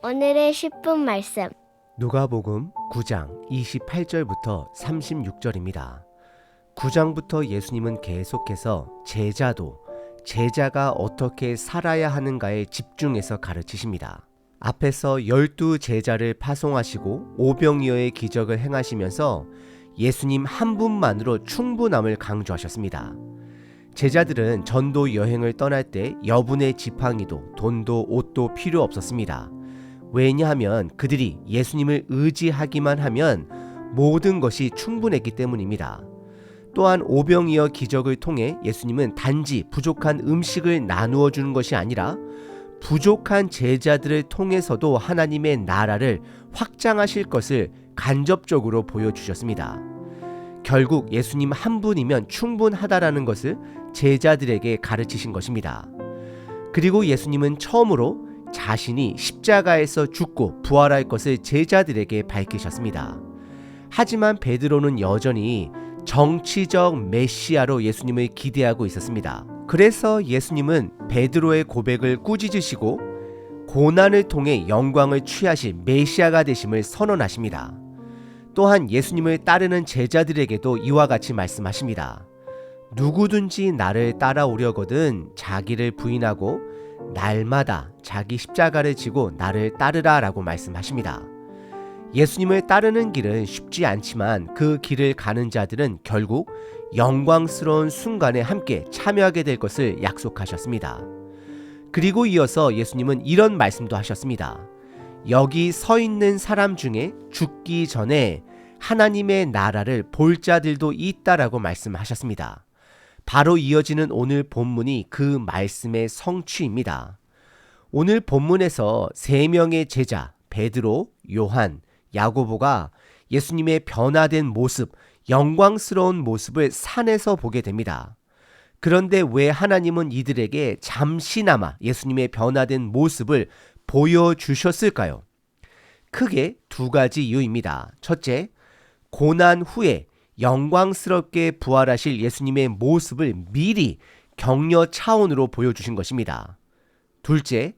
오늘의 10분 말씀. 누가복음 9장 28절부터 36절입니다. 9장부터 예수님은 계속해서 제자가 어떻게 살아야 하는가에 집중해서 가르치십니다. 앞에서 12제자를 파송하시고 오병이어의 기적을 행하시면서 예수님 한 분만으로 충분함을 강조하셨습니다. 제자들은 전도 여행을 떠날 때 여분의 지팡이도 돈도 옷도 필요 없었습니다. 왜냐하면 그들이 예수님을 의지하기만 하면 모든 것이 충분했기 때문입니다. 또한 오병이어 기적을 통해 예수님은 단지 부족한 음식을 나누어 주는 것이 아니라 부족한 제자들을 통해서도 하나님의 나라를 확장하실 것을 간접적으로 보여주셨습니다. 결국 예수님 한 분이면 충분하다라는 것을 제자들에게 가르치신 것입니다. 그리고 예수님은 처음으로 자신이 십자가에서 죽고 부활할 것을 제자들에게 밝히셨습니다. 하지만 베드로는 여전히 정치적 메시아로 예수님을 기대하고 있었습니다. 그래서 예수님은 베드로의 고백을 꾸짖으시고 고난을 통해 영광을 취하실 메시아가 되심을 선언하십니다. 또한 예수님을 따르는 제자들에게도 이와 같이 말씀하십니다. 누구든지 나를 따라오려거든 자기를 부인하고 날마다 자기 십자가를 지고 나를 따르라 라고 말씀하십니다. 예수님을 따르는 길은 쉽지 않지만 그 길을 가는 자들은 결국 영광스러운 순간에 함께 참여하게 될 것을 약속하셨습니다. 그리고 이어서 예수님은 이런 말씀도 하셨습니다. 여기 서 있는 사람 중에 죽기 전에 하나님의 나라를 볼 자들도 있다라고 말씀하셨습니다. 바로 이어지는 오늘 본문이 그 말씀의 성취입니다. 오늘 본문에서 3명의 제자 베드로, 요한, 야고보가 예수님의 변화된 모습, 영광스러운 모습을 산에서 보게 됩니다. 그런데 왜 하나님은 이들에게 잠시나마 예수님의 변화된 모습을 보여주셨을까요? 크게 2가지 이유입니다. 첫째, 고난 후에 영광스럽게 부활하실 예수님의 모습을 미리 격려 차원으로 보여주신 것입니다. 둘째,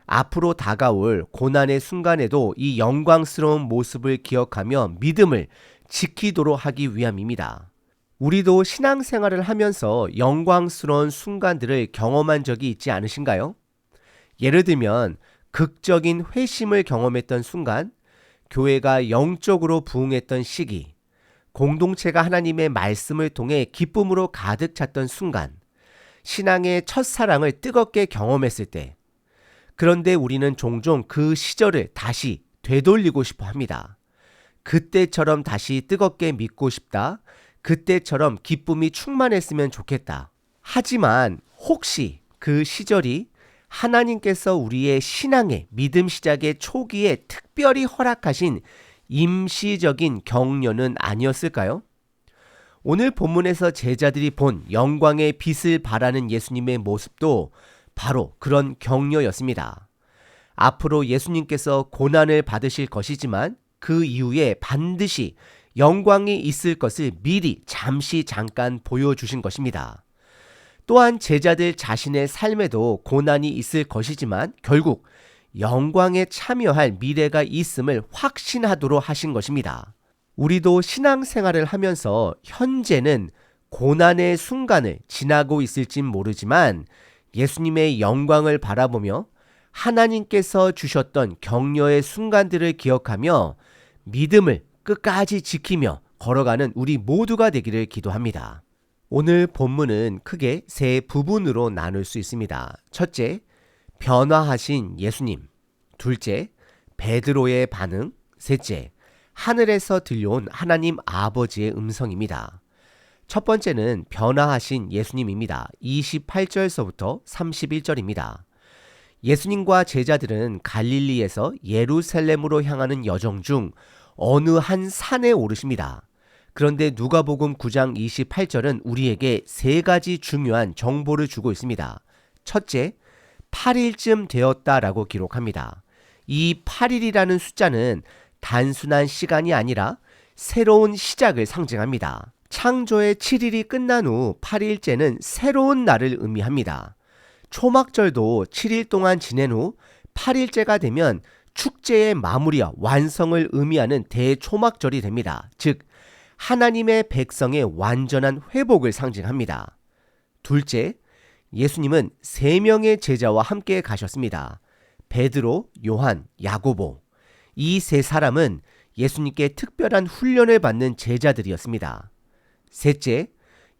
앞으로 다가올 고난의 순간에도 이 영광스러운 모습을 기억하며 믿음을 지키도록 하기 위함입니다. 우리도 신앙생활을 하면서 영광스러운 순간들을 경험한 적이 있지 않으신가요? 예를 들면 극적인 회심을 경험했던 순간, 교회가 영적으로 부흥했던 시기, 공동체가 하나님의 말씀을 통해 기쁨으로 가득 찼던 순간, 신앙의 첫사랑을 뜨겁게 경험했을 때, 그런데 우리는 종종 그 시절을 다시 되돌리고 싶어 합니다. 그때처럼 다시 뜨겁게 믿고 싶다. 그때처럼 기쁨이 충만했으면 좋겠다. 하지만 혹시 그 시절이 하나님께서 우리의 신앙의 믿음 시작의 초기에 특별히 허락하신 임시적인 격려는 아니었을까요? 오늘 본문에서 제자들이 본 영광의 빛을 발하는 예수님의 모습도 바로 그런 격려였습니다. 앞으로 예수님께서 고난을 받으실 것이지만 그 이후에 반드시 영광이 있을 것을 미리 잠깐 보여주신 것입니다. 또한 제자들 자신의 삶에도 고난이 있을 것이지만 결국 영광에 참여할 미래가 있음을 확신하도록 하신 것입니다. 우리도 신앙생활을 하면서 현재는 고난의 순간을 지나고 있을진 모르지만 예수님의 영광을 바라보며 하나님께서 주셨던 격려의 순간들을 기억하며 믿음을 끝까지 지키며 걸어가는 우리 모두가 되기를 기도합니다. 오늘 본문은 크게 3부분으로 나눌 수 있습니다. 첫째, 변화하신 예수님. 둘째, 베드로의 반응. 셋째, 하늘에서 들려온 하나님 아버지의 음성입니다. 첫 번째는 변화하신 예수님입니다. 28절서부터 31절입니다. 예수님과 제자들은 갈릴리에서 예루살렘으로 향하는 여정 중 어느 한 산에 오르십니다. 그런데 누가복음 9장 28절은 우리에게 3가지 중요한 정보를 주고 있습니다. 첫째, 8일쯤 되었다라고 기록합니다. 이 8일이라는 숫자는 단순한 시간이 아니라 새로운 시작을 상징합니다. 창조의 7일이 끝난 후 8일째는 새로운 날을 의미합니다. 초막절도 7일 동안 지낸 후 8일째가 되면 축제의 마무리와 완성을 의미하는 대초막절이 됩니다. 즉 하나님의 백성의 완전한 회복을 상징합니다. 둘째, 예수님은 3명의 제자와 함께 가셨습니다. 베드로, 요한, 야고보. 이 3사람은 예수님께 특별한 훈련을 받는 제자들이었습니다. 셋째,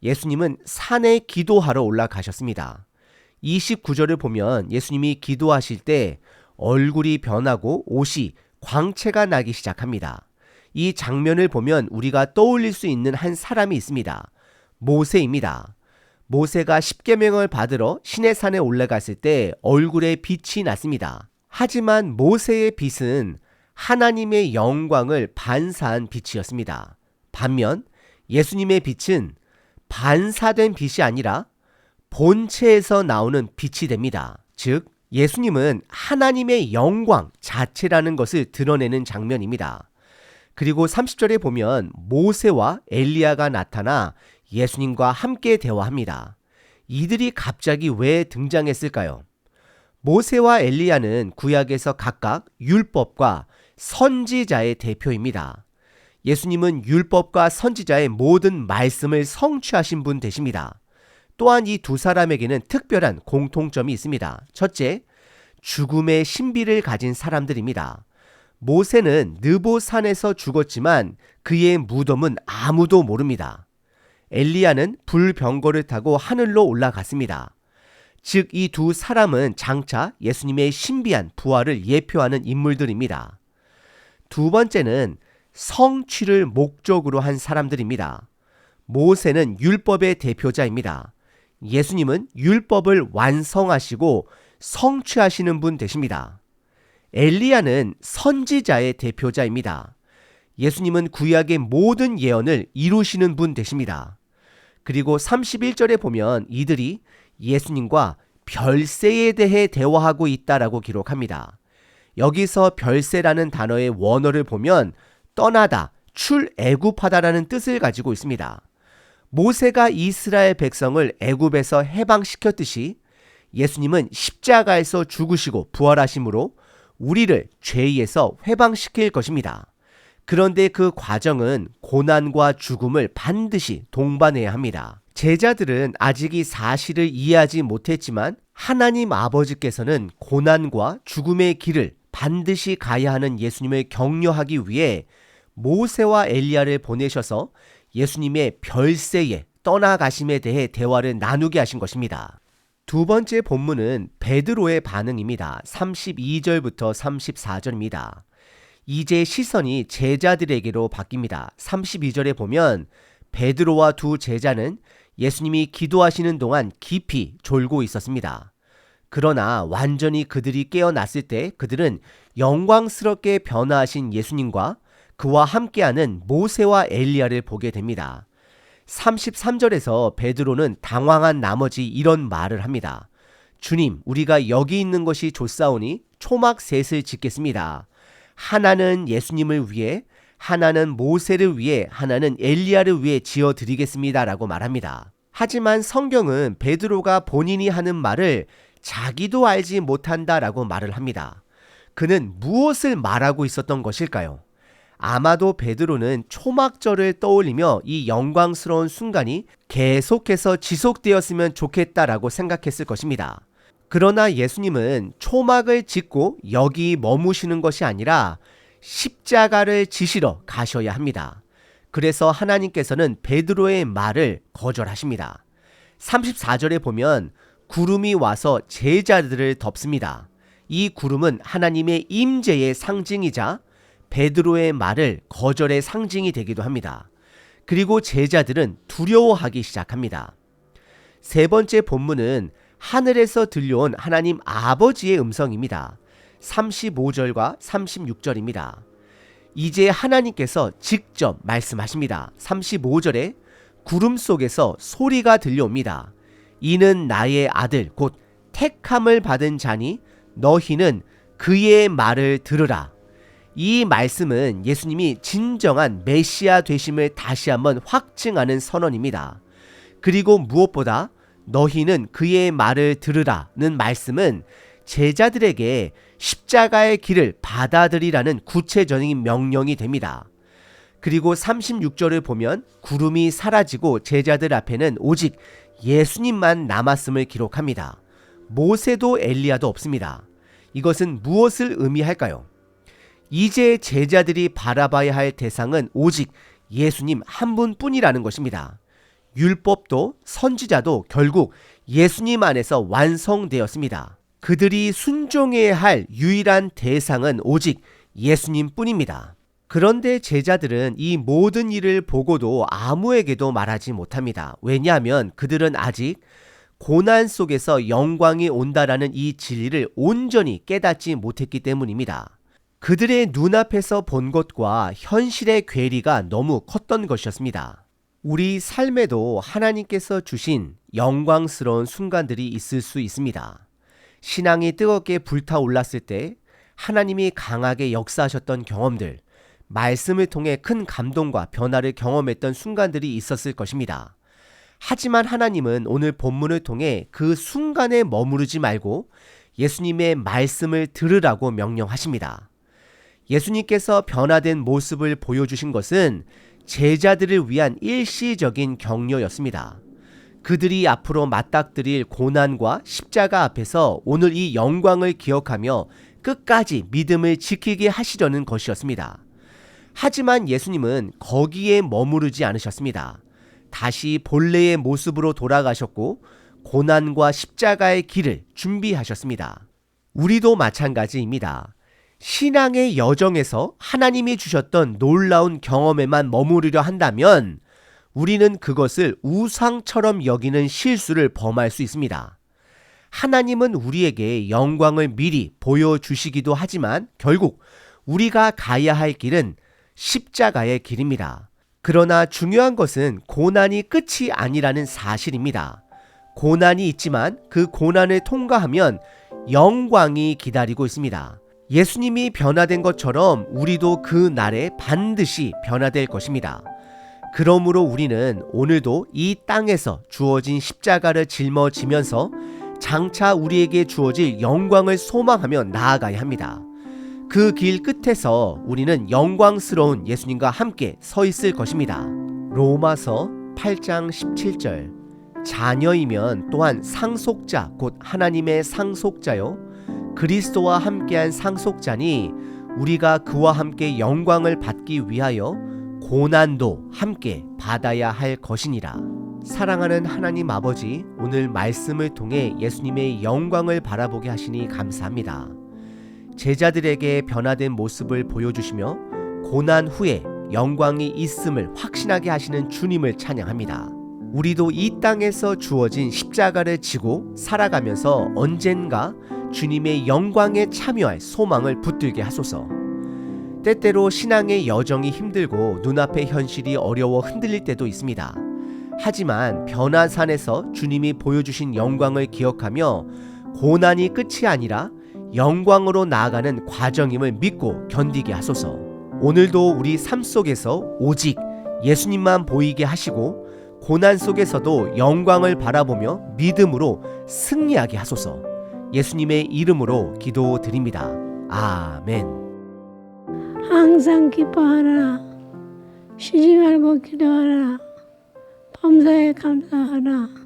예수님은 산에 기도하러 올라가셨습니다. 29절을 보면 예수님이 기도하실 때 얼굴이 변하고 옷이 광채가 나기 시작합니다. 이 장면을 보면 우리가 떠올릴 수 있는 한 사람이 있습니다. 모세입니다. 모세가 십계명을 받으러 시내산에 올라갔을 때 얼굴에 빛이 났습니다. 하지만 모세의 빛은 하나님의 영광을 반사한 빛이었습니다. 반면 예수님의 빛은 반사된 빛이 아니라 본체에서 나오는 빛이 됩니다. 즉 예수님은 하나님의 영광 자체라는 것을 드러내는 장면입니다. 그리고 30절에 보면 모세와 엘리야가 나타나 예수님과 함께 대화합니다. 이들이 갑자기 왜 등장했을까요? 모세와 엘리야는 구약에서 각각 율법과 선지자의 대표입니다. 예수님은 율법과 선지자의 모든 말씀을 성취하신 분 되십니다. 또한 이 2사람에게는 특별한 공통점이 있습니다. 첫째, 죽음의 신비를 가진 사람들입니다. 모세는 느보산에서 죽었지만 그의 무덤은 아무도 모릅니다. 엘리야는 불병거를 타고 하늘로 올라갔습니다. 즉 이 2사람은 장차 예수님의 신비한 부활을 예표하는 인물들입니다. 두 번째는 성취를 목적으로 한 사람들입니다. 모세는 율법의 대표자입니다. 예수님은 율법을 완성하시고 성취하시는 분 되십니다. 엘리야는 선지자의 대표자입니다. 예수님은 구약의 모든 예언을 이루시는 분 되십니다. 그리고 31절에 보면 이들이 예수님과 별세에 대해 대화하고 있다라고 기록합니다. 여기서 별세라는 단어의 원어를 보면 떠나다, 출애굽하다라는 뜻을 가지고 있습니다. 모세가 이스라엘 백성을 애굽에서 해방시켰듯이 예수님은 십자가에서 죽으시고 부활하심으로 우리를 죄에서 해방시킬 것입니다. 그런데 그 과정은 고난과 죽음을 반드시 동반해야 합니다. 제자들은 아직 이 사실을 이해하지 못했지만 하나님 아버지께서는 고난과 죽음의 길을 반드시 가야 하는 예수님을 격려하기 위해 모세와 엘리야를 보내셔서 예수님의 별세에 떠나가심에 대해 대화를 나누게 하신 것입니다. 두 번째 본문은 베드로의 반응입니다. 32절부터 34절입니다. 이제 시선이 제자들에게로 바뀝니다. 32절에 보면 베드로와 2 제자는 예수님이 기도하시는 동안 깊이 졸고 있었습니다. 그러나 완전히 그들이 깨어났을 때 그들은 영광스럽게 변화하신 예수님과 그와 함께하는 모세와 엘리야를 보게 됩니다. 33절에서 베드로는 당황한 나머지 이런 말을 합니다. 주님, 우리가 여기 있는 것이 좋사오니 초막 셋을 짓겠습니다. 하나는 예수님을 위해, 하나는 모세를 위해, 하나는 엘리야를 위해 지어드리겠습니다 라고 말합니다. 하지만 성경은 베드로가 본인이 하는 말을 자기도 알지 못한다라고 말을 합니다. 그는 무엇을 말하고 있었던 것일까요? 아마도 베드로는 초막절을 떠올리며 이 영광스러운 순간이 계속해서 지속되었으면 좋겠다라고 생각했을 것입니다. 그러나 예수님은 초막을 짓고 여기 머무시는 것이 아니라 십자가를 지시러 가셔야 합니다. 그래서 하나님께서는 베드로의 말을 거절하십니다. 34절에 보면 구름이 와서 제자들을 덮습니다. 이 구름은 하나님의 임재의 상징이자 베드로의 말을 거절의 상징이 되기도 합니다. 그리고 제자들은 두려워하기 시작합니다. 세 번째 본문은 하늘에서 들려온 하나님 아버지의 음성입니다. 35절과 36절입니다. 이제 하나님께서 직접 말씀하십니다. 35절에 구름 속에서 소리가 들려옵니다. 이는 나의 아들 곧 택함을 받은 자니 너희는 그의 말을 들으라. 이 말씀은 예수님이 진정한 메시아 되심을 다시 한번 확증하는 선언입니다. 그리고 무엇보다 너희는 그의 말을 들으라는 말씀은 제자들에게 십자가의 길을 받아들이라는 구체적인 명령이 됩니다. 그리고 36절을 보면 구름이 사라지고 제자들 앞에는 오직 예수님만 남았음을 기록합니다. 모세도 엘리야도 없습니다. 이것은 무엇을 의미할까요? 이제 제자들이 바라봐야 할 대상은 오직 예수님 한 분뿐이라는 것입니다. 율법도 선지자도 결국 예수님 안에서 완성되었습니다. 그들이 순종해야 할 유일한 대상은 오직 예수님뿐입니다. 그런데 제자들은 이 모든 일을 보고도 아무에게도 말하지 못합니다. 왜냐하면 그들은 아직 고난 속에서 영광이 온다라는 이 진리를 온전히 깨닫지 못했기 때문입니다. 그들의 눈앞에서 본 것과 현실의 괴리가 너무 컸던 것이었습니다. 우리 삶에도 하나님께서 주신 영광스러운 순간들이 있을 수 있습니다. 신앙이 뜨겁게 불타올랐을 때 하나님이 강하게 역사하셨던 경험들, 말씀을 통해 큰 감동과 변화를 경험했던 순간들이 있었을 것입니다. 하지만 하나님은 오늘 본문을 통해 그 순간에 머무르지 말고 예수님의 말씀을 들으라고 명령하십니다. 예수님께서 변화된 모습을 보여주신 것은 제자들을 위한 일시적인 격려였습니다. 그들이 앞으로 맞닥뜨릴 고난과 십자가 앞에서 오늘 이 영광을 기억하며 끝까지 믿음을 지키게 하시려는 것이었습니다. 하지만 예수님은 거기에 머무르지 않으셨습니다. 다시 본래의 모습으로 돌아가셨고 고난과 십자가의 길을 준비하셨습니다. 우리도 마찬가지입니다. 신앙의 여정에서 하나님이 주셨던 놀라운 경험에만 머무르려 한다면 우리는 그것을 우상처럼 여기는 실수를 범할 수 있습니다. 하나님은 우리에게 영광을 미리 보여주시기도 하지만 결국 우리가 가야 할 길은 십자가의 길입니다. 그러나 중요한 것은 고난이 끝이 아니라는 사실입니다. 고난이 있지만 그 고난을 통과하면 영광이 기다리고 있습니다. 예수님이 변화된 것처럼 우리도 그 날에 반드시 변화될 것입니다. 그러므로 우리는 오늘도 이 땅에서 주어진 십자가를 짊어지면서 장차 우리에게 주어질 영광을 소망하며 나아가야 합니다. 그 길 끝에서 우리는 영광스러운 예수님과 함께 서 있을 것입니다. 로마서 8장 17절 자녀이면 또한 상속자 곧 하나님의 상속자요 그리스도와 함께한 상속자니 우리가 그와 함께 영광을 받기 위하여 고난도 함께 받아야 할 것이니라. 사랑하는 하나님 아버지, 오늘 말씀을 통해 예수님의 영광을 바라보게 하시니 감사합니다. 제자들에게 변화된 모습을 보여주시며 고난 후에 영광이 있음을 확신하게 하시는 주님을 찬양합니다. 우리도 이 땅에서 주어진 십자가를 지고 살아가면서 언젠가 주님의 영광에 참여할 소망을 붙들게 하소서. 때때로 신앙의 여정이 힘들고 눈앞의 현실이 어려워 흔들릴 때도 있습니다. 하지만 변화산에서 주님이 보여주신 영광을 기억하며 고난이 끝이 아니라 영광으로 나아가는 과정임을 믿고 견디게 하소서. 오늘도 우리 삶 속에서 오직 예수님만 보이게 하시고 고난 속에서도 영광을 바라보며 믿음으로 승리하게 하소서. 예수님의 이름으로 기도드립니다. 아멘. 항상 기뻐하라. 쉬지 말고 기도하라. 범사에 감사하라.